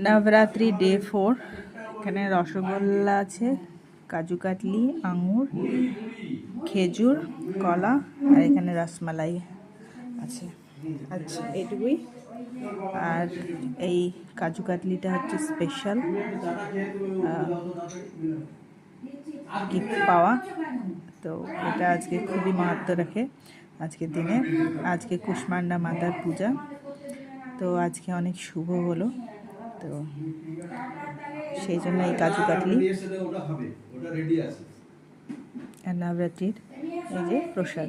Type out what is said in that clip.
Navratri day 4। এখানে রসগোল্লা আছে, কাজু কাটলি, আঙুর, খেজুর, কলা, আর এখানে রসমালাই আছে। আচ্ছা, এইটুকুই। আর এই কাজু কাটলিটা হচ্ছে স্পেশাল গিফট পাওয়া, তো এটা আজকে খুবই মাহাত্ম্য রাখে আজকের দিনে। আজকে কুষ্মান্ডা মাতার পূজা, তো আজকে অনেক শুভ হলো, তো সেই জন্য এই কাজু কাটলি আর নবরাত্রির এই যে প্রসাদ।